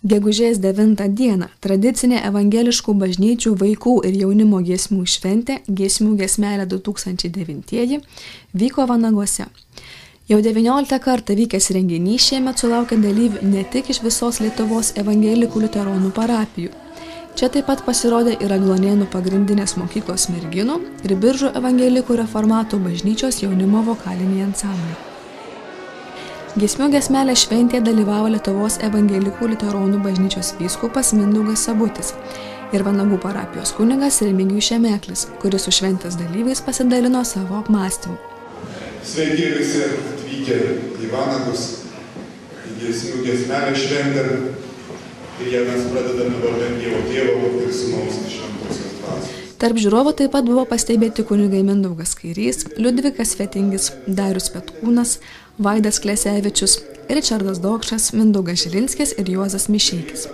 Gegužės 9 dieną tradicinė evangeliškų bažnyčių vaikų ir jaunimo giesmių šventė Giesmių giesmelė 2009 vyko Vanaguose. Jau 19 kartą vykęs renginys šiemet sulaukė dalyvių ne tik iš visos Lietuvos evangelikų liuteronų parapijų. Čia taip pat pasirodė ir Aglonėnų pagrindinės mokyklos merginų ir Biržų evangelikų reformatų bažnyčios jaunimo vokaliniai ansambliai. Giesmių giesmelė šventėje dalyvavo Lietuvos evangelikų liuteronų bažnyčios vyskupas Mindaugas Sabutis ir Vanagų parapijos kunigas Remigijus Šemeklis, kuris su šventės dalyviais pasidalino savo apmąstymu. Sveiki visi atvykę į Vanagus, į Giesmių giesmelę šventę ir ją mes pradedame vardant Dievo Tėvo ir Sūnaus ir Šventosios Dvasios. Tarp žiūrovų taip pat buvo pastebėti kunigai Mindaugas Kairys, Liudvikas Fetingis, Darius Petkūnas, Vaidas Klesevičius, Ričardas Dokšas, Mindaugas Žilinskis ir Juozas Mišeikis.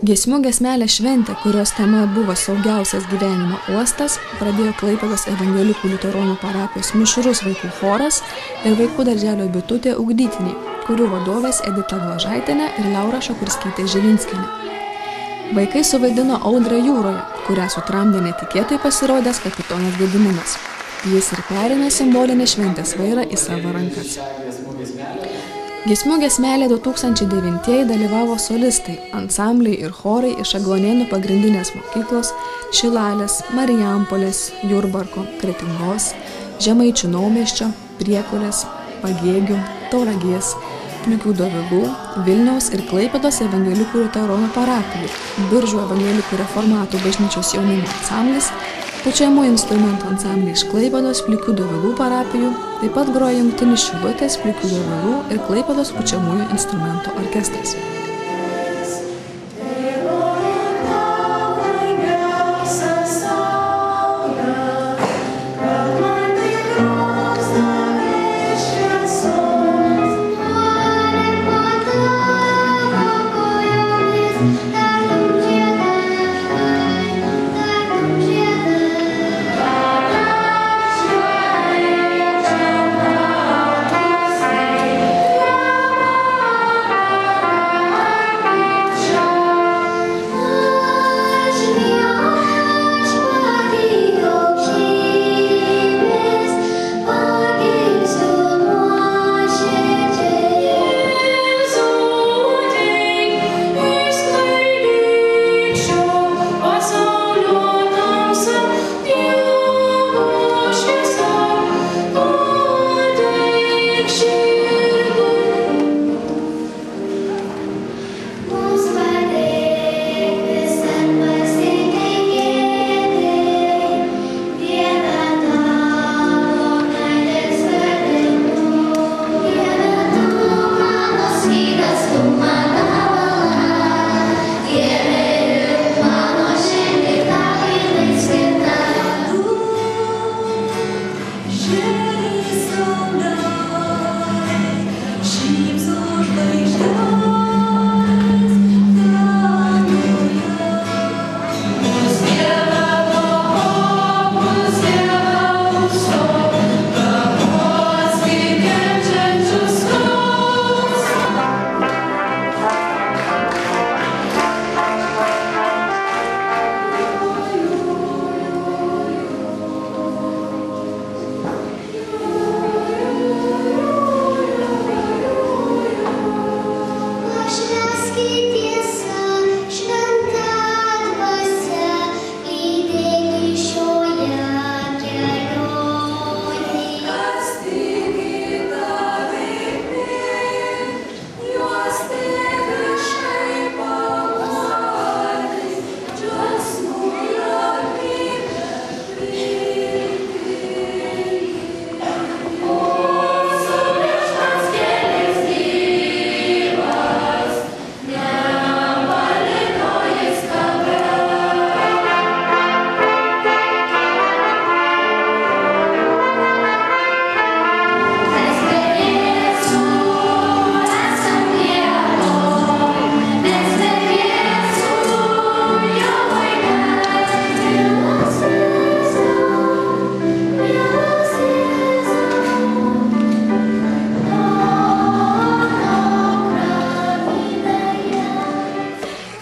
Giesmių giesmelė šventė, kurios tema buvo saugiausias gyvenimo uostas, pradėjo Klaipėdos evangelikų liuteronų parapijos mišrus vaikų choras ir vaikų darželio bitutė ugdytiniai, kurių vadovės Edita Glažaitienė ir Laura Šakurskytė Žilinskienė. Vaikai suvaidino Audrą jūroje, kurią sutramdė netikėtai pasirodęs kapitonas Gediminas. Jis ir perėmė simbolinį šventės vairą į savo rankas. Giesmių giesmelė 2009 dalyvavo solistai, ansambliai ir chorai iš Aglonėnų pagrindinės mokyklos, Šilalės, Marijampolės, Jurbarko, Kretingos, Žemaičių Naumiesčio, Priekulės, Pagėgių, Tauragės, Plikių Dovygų, Vilniaus ir Klaipėdos evangelikų liuteronų parapijų, Biržų evangelikų reformatų bažnyčios jaunimo ansamblis, pučiamųjų instrumentų ansambliai iš Klaipėdos Plikių Dovygų parapijų, taip pat grojo jungtinis Šilutės Plikių Dovygų ir Klaipėdos pučiamųjų instrumentų orkestras.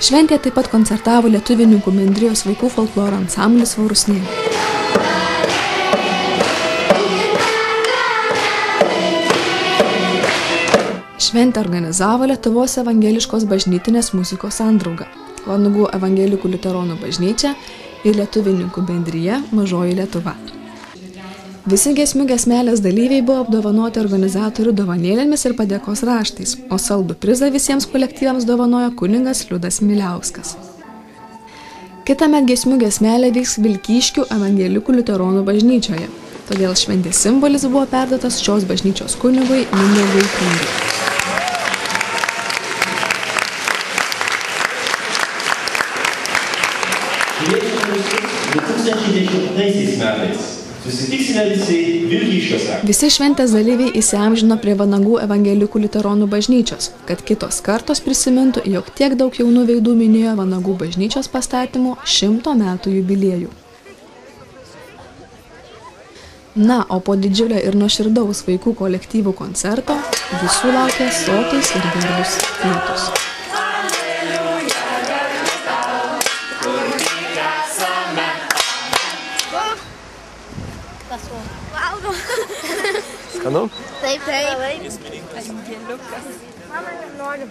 Šventėje taip pat koncertavo Lietuvininkų bendrijos vaikų folkloro ansamblis Vorusnė. Šventę organizavo Lietuvos evangeliškos bažnytinės muzikos sandrauga, Vanagų evangelikų liuteronų bažnyčia ir Lietuvininkų bendrija Mažoji Lietuva. Visi giesmių giesmelės dalyviai buvo apdovanoti organizatorių dovanėlėmis ir padėkos raštais, o saldų prizą visiems kolektyvams dovanojo kunigas Liudas Miliauskas. Kitąmet giesmių giesmelė vyks Vilkyškių evangelikų liuteronų bažnyčioje, todėl šventės simbolis buvo perduotas šios bažnyčios kunigui Mindaugui Kungiui. Metais susitiksime visi Vilkyškiuose. Visi šventės dalyviai įsiamžino prie Vanagų evangelikų liuteronų bažnyčios, kad kitos kartos prisimintų, jog tiek daug jaunų veidų minėjo Vanagų bažnyčios pastatymo 100 metų jubiliejų. Na, o po didžiulio ir nuoširdaus vaikų kolektyvų koncerto visų laukia sotūs ir garbūs pietūs. Skanu? Taip. Angeliukas. Mama nenori.